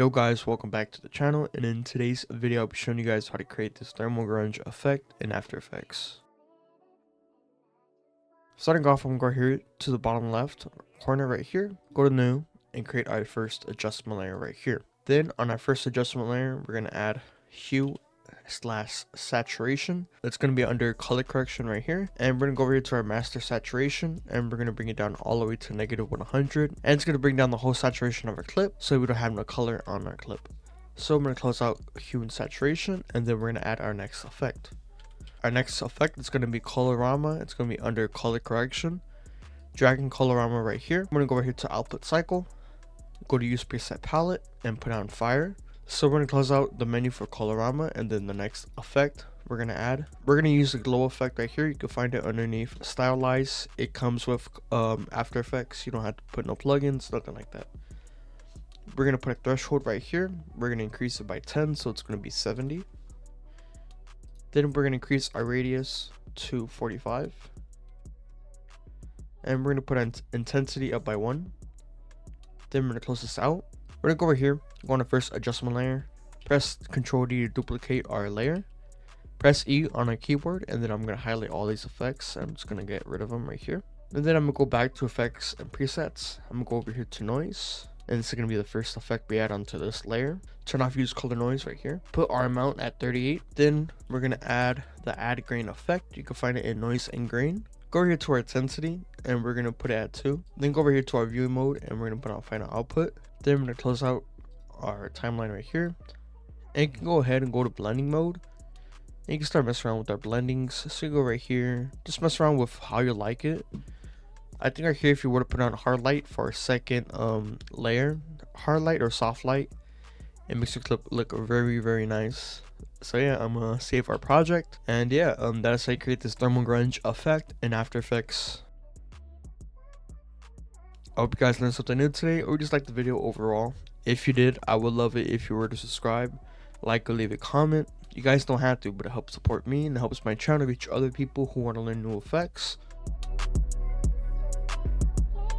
Yo guys, welcome back to the channel, and in today's video I'll be showing you guys how to create this thermal grunge effect in After Effects. Starting off, I'm going to go here to the bottom left corner right here, go to new, and create our first adjustment layer right here. Then on our first adjustment layer, we're going to add hue / saturation. That's going to be under color correction right here, and we're going to go over here to our master saturation, and we're going to bring it down all the way to -100, and it's going to bring down the whole saturation of our clip so we don't have no color on our clip. So I'm going to close out hue and saturation, and then we're going to add our next effect. Our next effect is going to be colorama. It's going to be under color correction, dragging colorama right here. I'm going to go over here to output cycle, go to use preset palette, and put on fire. So we're going to close out the menu for colorama, and then the next effect we're going to use the glow effect right here. You can find it underneath stylize. It comes with After Effects. You don't have to put no plugins, nothing like that. We're going to put a threshold right here. We're going to increase it by 10, so it's going to be 70. Then we're going to increase our radius to 45, and we're going to put an intensity up by 1. Then we're going to close this out. We're going to go over here, go on the first adjustment layer, press Ctrl D to duplicate our layer, press E on our keyboard, and then I'm going to highlight all these effects. I'm just going to get rid of them right here. And then I'm going to go back to effects and presets. I'm going to go over here to noise, and this is going to be the first effect we add onto this layer. Turn off use color noise right here. Put our amount at 38. Then we're going to add the add grain effect. You can find it in noise and grain. Go over here to our intensity, and we're going to put it at 2. Then go over here to our viewing mode, and we're going to put on final output. Then we're going to close out our timeline right here, and you can go ahead and go to blending mode, and you can start messing around with our blendings. So you go right here, just mess around with how you like it. I think right here, if you were to put on hard light for our second layer, hard light or soft light, it makes your clip look very nice. So yeah, I'm gonna save our project, and yeah, that's how you create this thermal grunge effect in After Effects. I hope you guys learned something new today, or just liked the video overall. If you did, I would love it if you were to subscribe, like, or leave a comment. You guys don't have to, but it helps support me and it helps my channel reach other people who want to learn new effects.